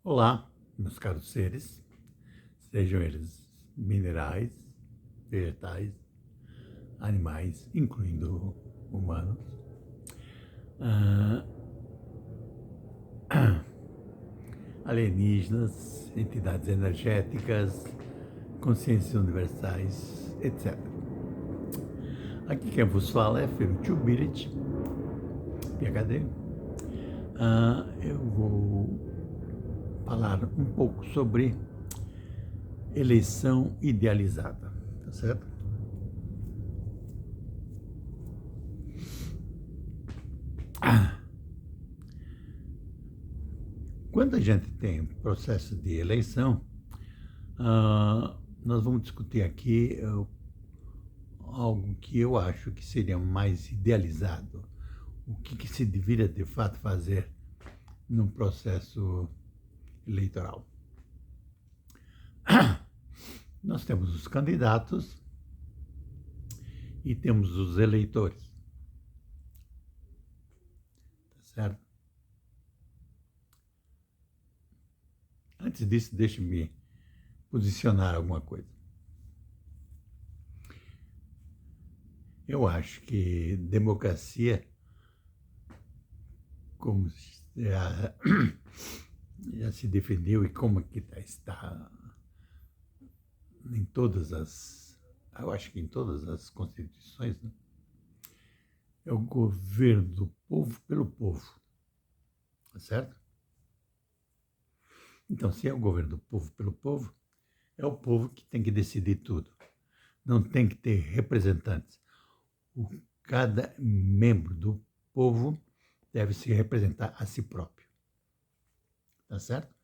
Olá, meus caros seres, sejam eles minerais, vegetais, animais, incluindo humanos, ah, alienígenas, entidades energéticas, consciências universais, etc. Aqui quem vos fala é Ferruccio Birit, PhD. Eu vou falar um pouco sobre eleição idealizada, tá certo? Quando a gente tem processo de eleição, nós vamos discutir aqui algo que eu acho que seria mais idealizado, o que se deveria de fato fazer num processo eleitoral. Nós temos os candidatos e temos os eleitores, tá certo? Antes disso, deixe-me posicionar alguma coisa. Eu acho que democracia, como já se defendeu e como que está em todas as, eu acho que em todas as constituições, né? É o governo do povo pelo povo, tá certo? Então, se é o governo do povo pelo povo, é o povo que tem que decidir tudo. Não tem que ter representantes. Cada membro do povo deve se representar a si próprio. Tá certo?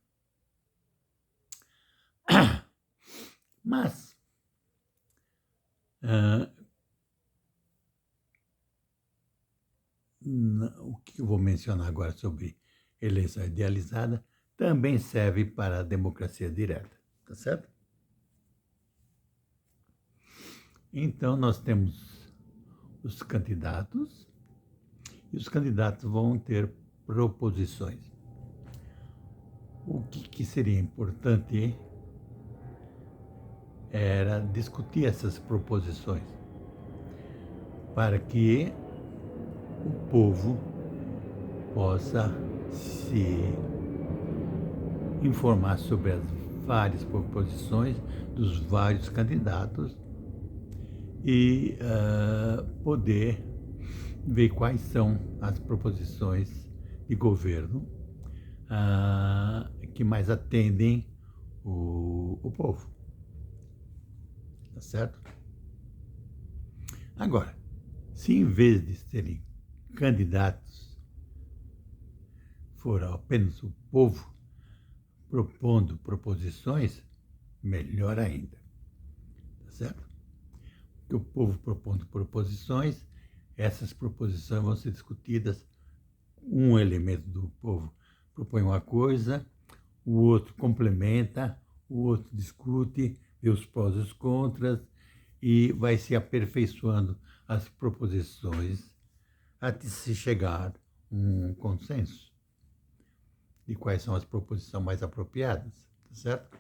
Mas, o que eu vou mencionar agora sobre eleição idealizada também serve para a democracia direta, tá certo? Então, nós temos os candidatos, e os candidatos vão ter proposições. O que seria importante era discutir essas proposições para que o povo possa se informar sobre as várias proposições dos vários candidatos e poder ver quais são as proposições de governo que mais atendem o povo. Tá certo? Agora, se em vez de serem candidatos for apenas o povo propondo proposições, melhor ainda. Tá certo? Porque o povo propondo proposições, essas proposições vão ser discutidas, um elemento do povo propõe uma coisa, o outro complementa, o outro discute, vê os prós e os contras, e vai se aperfeiçoando as proposições até se chegar a um consenso de quais são as proposições mais apropriadas, tá certo?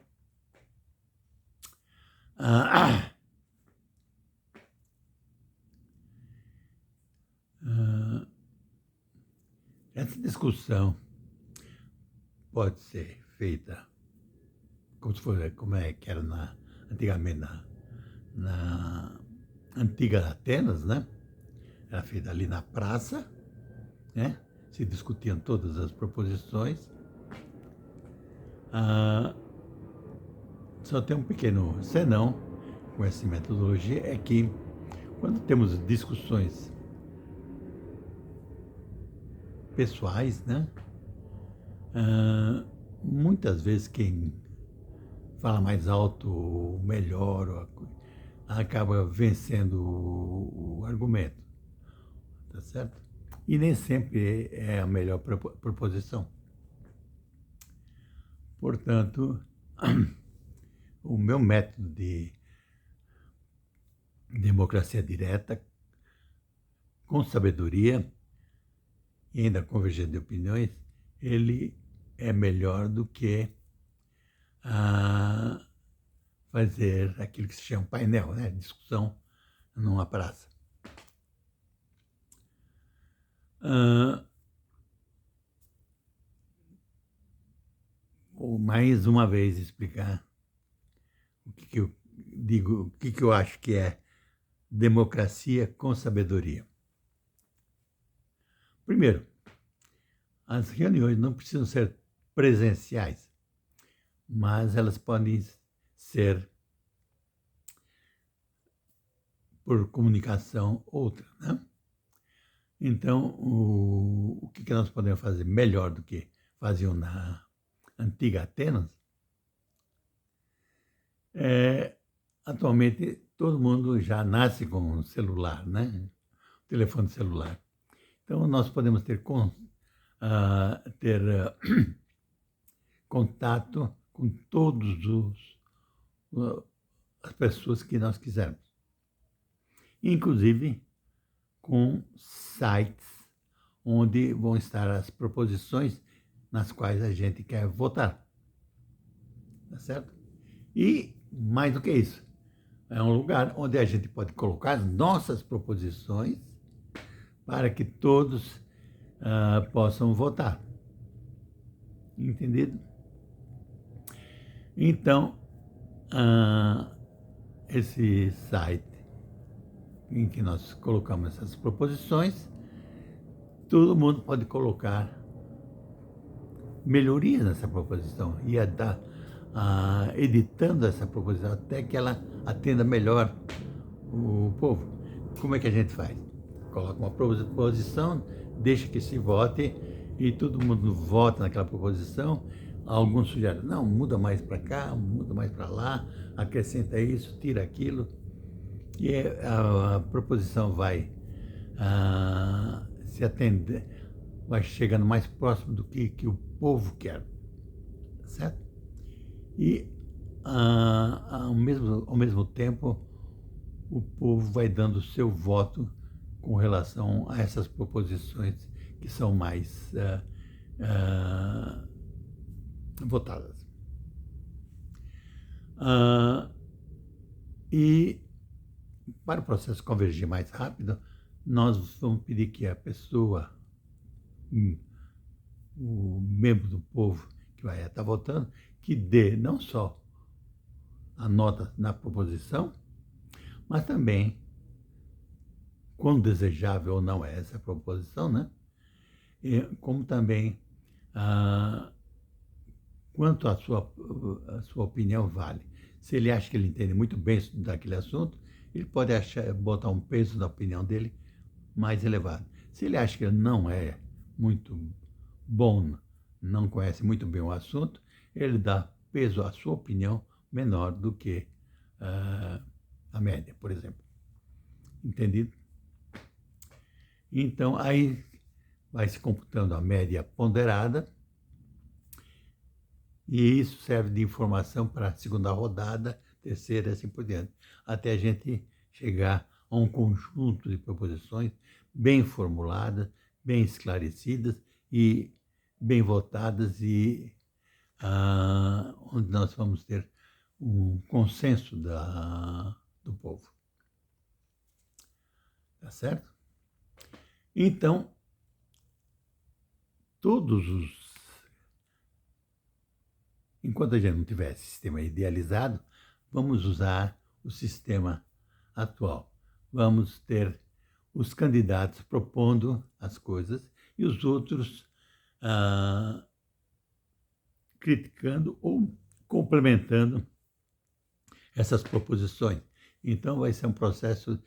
Essa discussão pode ser feita como se fosse, como é que era antigamente na antiga Atenas, né? Era feita ali na praça, né? Se discutiam todas as proposições. Só tem um pequeno senão com essa metodologia, é que quando temos discussões pessoais, né? Muitas vezes quem fala mais alto ou melhor acaba vencendo o argumento, tá certo? E nem sempre é a melhor proposição. Portanto, o meu método de democracia direta, com sabedoria e ainda convergência de opiniões, ele é melhor do que fazer aquilo que se chama painel, né? Discussão numa praça. Vou mais uma vez explicar o que eu digo, o que eu acho que é democracia com sabedoria. Primeiro, as reuniões não precisam ser presenciais, mas elas podem ser por comunicação outra, né? Então, o que nós podemos fazer melhor do que faziam na antiga Atenas? Atualmente, todo mundo já nasce com um celular, né? Telefone celular. Então, nós podemos ter contato com todos as pessoas que nós quisermos. Inclusive com sites onde vão estar as proposições nas quais a gente quer votar. Tá certo? E, mais do que isso, é um lugar onde a gente pode colocar nossas proposições para que todos possam votar. Entendido? Então, esse site em que nós colocamos essas proposições, todo mundo pode colocar melhorias nessa proposição e editando essa proposição até que ela atenda melhor o povo. Como é que a gente faz? Coloca uma proposição, deixa que se vote e todo mundo vota naquela proposição. Alguns sugerem, não, muda mais para cá, muda mais para lá, acrescenta isso, tira aquilo. E a proposição vai se atender, vai chegando mais próximo do que o povo quer, certo? E ao mesmo tempo o povo vai dando o seu voto com relação a essas proposições que são mais votadas. E para o processo convergir mais rápido, nós vamos pedir que a pessoa, o membro do povo que vai estar votando, que dê não só a nota na proposição, mas também, quão desejável ou não é essa proposição, né? Como também quanto a sua opinião vale. Se ele acha que ele entende muito bem daquele assunto, ele pode botar um peso na opinião dele mais elevado. Se ele acha que ele não é muito bom, não conhece muito bem o assunto, ele dá peso à sua opinião menor do que a média, por exemplo. Entendido? Então, aí vai se computando a média ponderada, e isso serve de informação para a segunda rodada, terceira e assim por diante, até a gente chegar a um conjunto de proposições bem formuladas, bem esclarecidas e bem votadas e onde nós vamos ter um consenso do povo. Tá certo? Então, enquanto a gente não tiver esse sistema idealizado, vamos usar o sistema atual. Vamos ter os candidatos propondo as coisas e os outros criticando ou complementando essas proposições. Então, vai ser um processo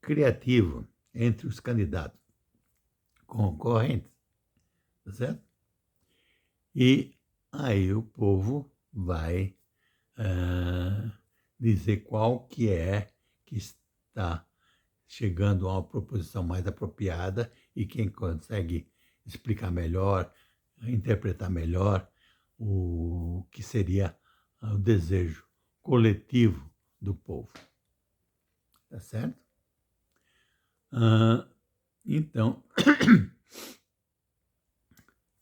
criativo entre os candidatos concorrentes, tá certo? E aí o povo vai dizer qual que é que está chegando a uma proposição mais apropriada e quem consegue explicar melhor, interpretar melhor o que seria o desejo coletivo do povo. Tá certo? Então,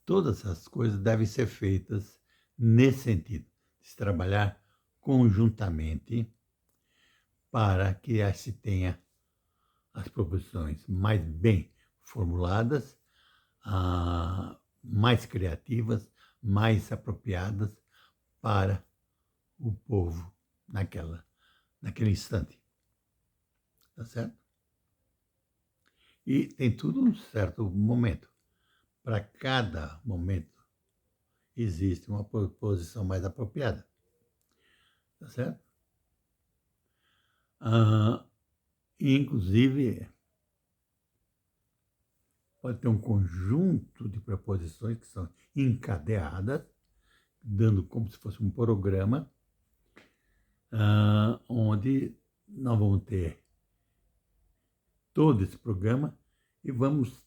todas essas coisas devem ser feitas nesse sentido, de se trabalhar conjuntamente para que se tenha as proposições mais bem formuladas, mais criativas, mais apropriadas para o povo naquele instante. Tá certo? E tem tudo um certo momento. Para cada momento existe uma proposição mais apropriada. Tá certo? Inclusive, pode ter um conjunto de proposições que são encadeadas, dando como se fosse um programa, onde nós vamos ter todo esse programa e vamos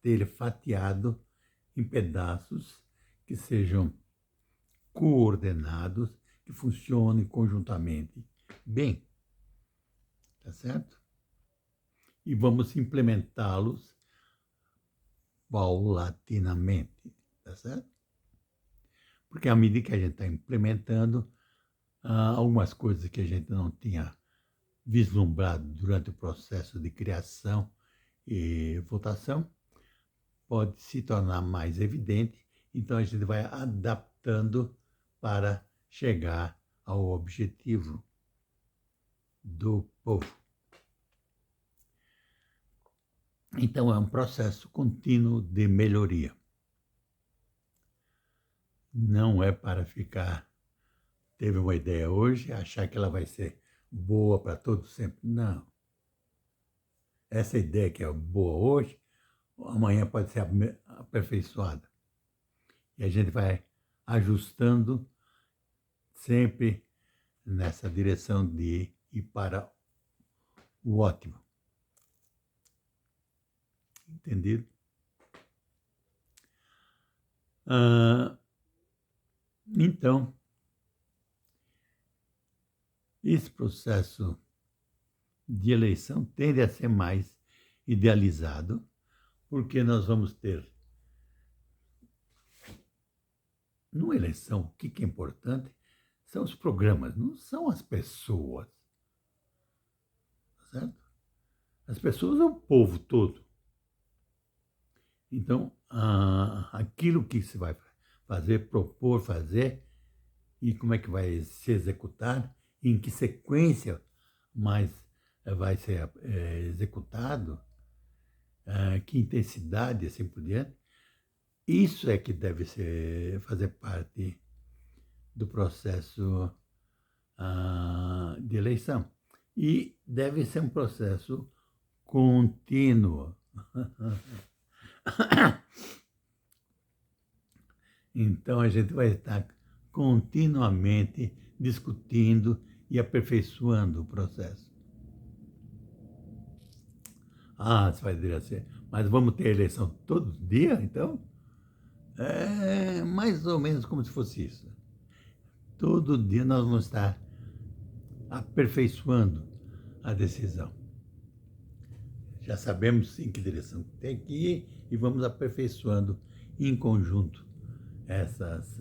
ter ele fatiado em pedaços que sejam coordenados, que funcionem conjuntamente bem, tá certo? E vamos implementá-los paulatinamente, tá certo? Porque à medida que a gente está implementando, algumas coisas que a gente não tinha vislumbrado durante o processo de criação e votação, pode se tornar mais evidente, então a gente vai adaptando para chegar ao objetivo do povo. Então é um processo contínuo de melhoria. Não é para teve uma ideia hoje, achar que ela vai ser boa para todos sempre. Não. Essa ideia que é boa hoje, amanhã pode ser aperfeiçoada. E a gente vai ajustando sempre nessa direção de ir para o ótimo. Entendido? Então, esse processo de eleição tende a ser mais idealizado, porque nós vamos ter, numa eleição, o que é importante são os programas, não são as pessoas. Certo? As pessoas é o povo todo. Então, aquilo que se vai fazer, propor, fazer, e como é que vai se executar, em que sequência mais vai ser executado, que intensidade, assim por diante, isso é que deve fazer parte do processo de eleição. E deve ser um processo contínuo. Então, a gente vai estar continuamente discutindo e aperfeiçoando o processo. Você vai dizer assim, mas vamos ter eleição todo dia, então? É mais ou menos como se fosse isso. Todo dia nós vamos estar aperfeiçoando a decisão. Já sabemos em que direção tem que ir e vamos aperfeiçoando em conjunto essas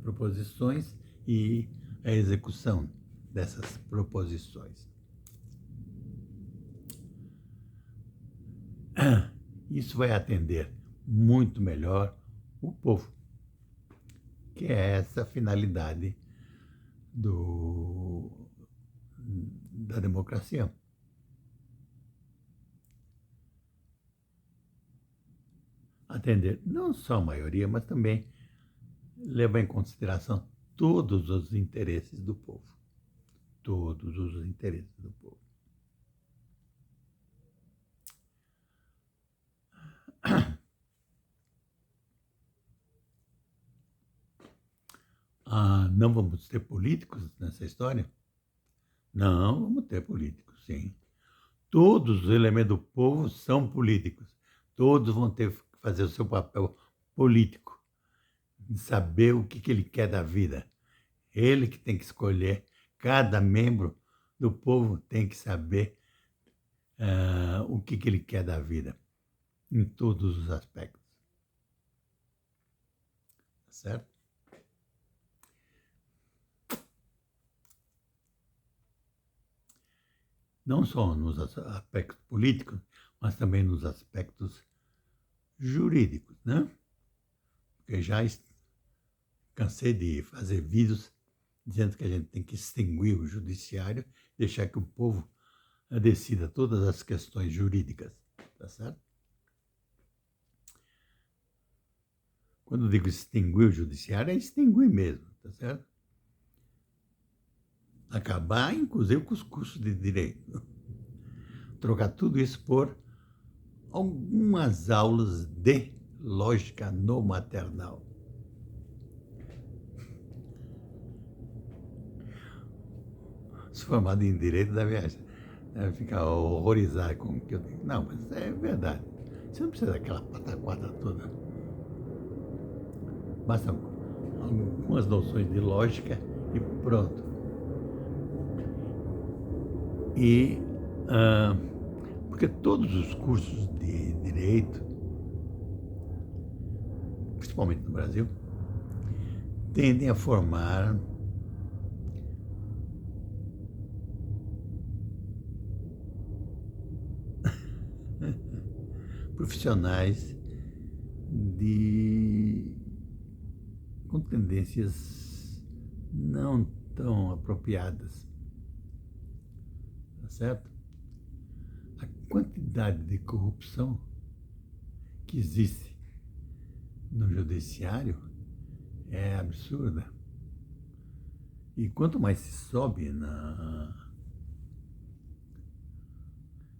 proposições e a execução dessas proposições. Isso vai atender muito melhor o povo, que é essa a finalidade da democracia. Atender não só a maioria, mas também levar em consideração todos os interesses do povo. Todos os interesses do povo. Não vamos ter políticos nessa história? Não, vamos ter políticos, sim. Todos os elementos do povo são políticos. Todos vão ter que fazer o seu papel político, de saber o que ele quer da vida. Ele que tem que escolher. Cada membro do povo tem que saber o que ele quer da vida, em todos os aspectos. certo? Não só nos aspectos políticos, mas também nos aspectos jurídicos, né? Porque já cansei de fazer vídeos dizendo que a gente tem que extinguir o judiciário, deixar que o povo decida todas as questões jurídicas, tá certo? Quando eu digo extinguir o judiciário, é extinguir mesmo, tá certo? Acabar, inclusive, com os cursos de direito. Trocar tudo isso por algumas aulas de lógica no maternal. Os formados em direito devem ficar horrorizados com o que eu digo. Não, mas é verdade. Você não precisa daquela pataquada toda. Basta algumas noções de lógica e pronto. E porque todos os cursos de direito, principalmente no Brasil, tendem a formar profissionais com tendências não tão apropriadas, tá certo? A quantidade de corrupção que existe no judiciário é absurda. E quanto mais se sobe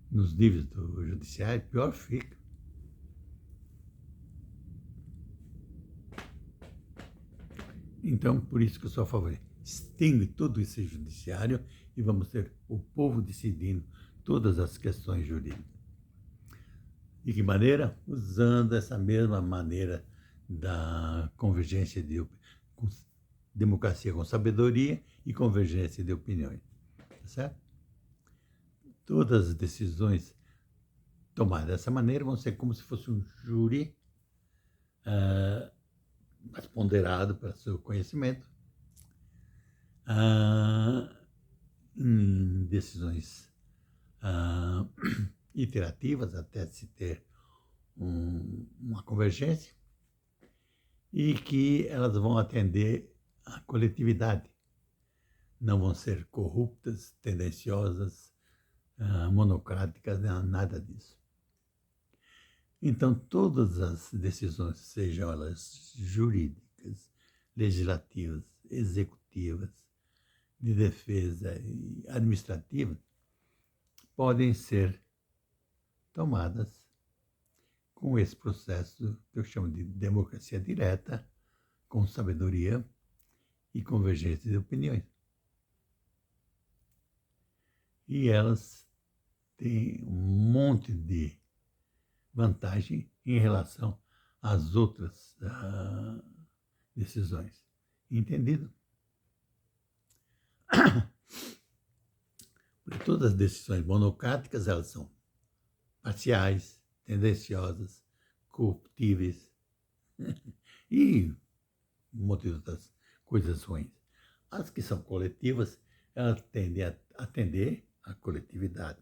nos níveis do judiciário, pior fica. Então, por isso que eu sou a favor. Extingue todo esse judiciário e vamos ter o povo decidindo todas as questões jurídicas. De que maneira? Usando essa mesma maneira da convergência de democracia com sabedoria e convergência de opiniões. Tá certo? Todas as decisões tomadas dessa maneira vão ser como se fosse um júri mais ponderado para seu conhecimento, em decisões iterativas até se ter uma convergência e que elas vão atender à coletividade. Não vão ser corruptas, tendenciosas, monocráticas, nada disso. Então, todas as decisões, sejam elas jurídicas, legislativas, executivas, de defesa e administrativas, podem ser tomadas com esse processo que eu chamo de democracia direta, com sabedoria e convergência de opiniões. E elas têm um monte de vantagem em relação às outras decisões. Entendido? Porque todas as decisões monocráticas, elas são parciais, tendenciosas, corruptíveis e um monte de outras coisas ruins. As que são coletivas, elas tendem a atender à coletividade,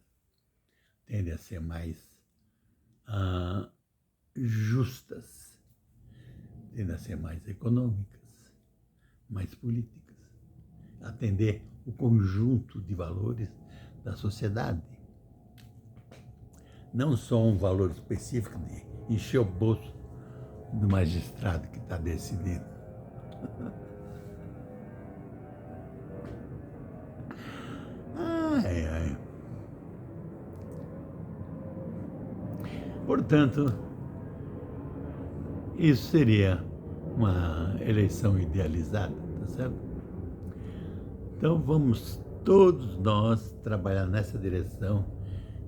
tendem a ser mais justas, tendem a ser mais econômicas, mais políticas, atender o conjunto de valores da sociedade. Não só um valor específico de encher o bolso do magistrado que está decidindo. Ai, ai. Portanto, isso seria uma eleição idealizada, tá certo? Então vamos todos nós trabalhar nessa direção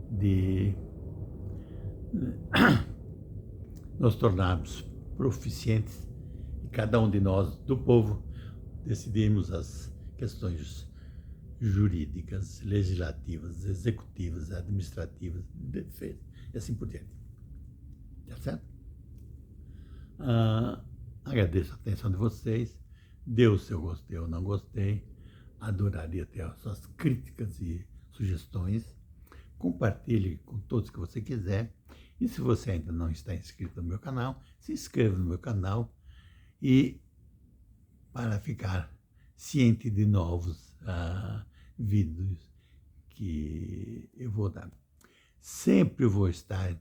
de nos tornarmos proficientes e cada um de nós, do povo, decidirmos as questões jurídicas, legislativas, executivas, administrativas, de defesa e assim por diante. Tá certo? Agradeço a atenção de vocês. Dê o seu gostei ou não gostei. Adoraria ter as suas críticas e sugestões. Compartilhe com todos que você quiser. E se você ainda não está inscrito no meu canal, se inscreva no meu canal e para ficar ciente de novos vídeos que eu vou dar. Sempre vou estar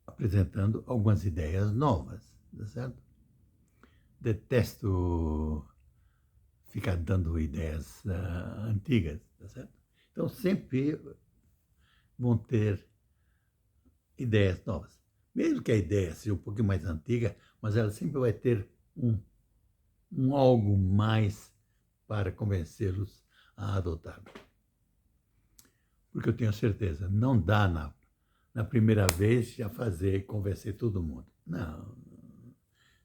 apresentando algumas ideias novas, tá certo? Detesto ficar dando ideias antigas, tá certo? Então sempre vão ter ideias novas. Mesmo que a ideia seja um pouquinho mais antiga, mas ela sempre vai ter um algo mais para convencê-los a adotar. Porque eu tenho certeza, não dá na primeira vez já fazer e convencer todo mundo. Não.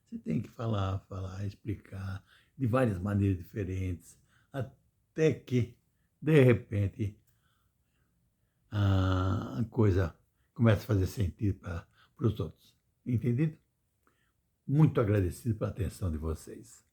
Você tem que falar, explicar de várias maneiras diferentes, até que, de repente, a coisa começa a fazer sentido para os outros. Entendido? Muito agradecido pela atenção de vocês.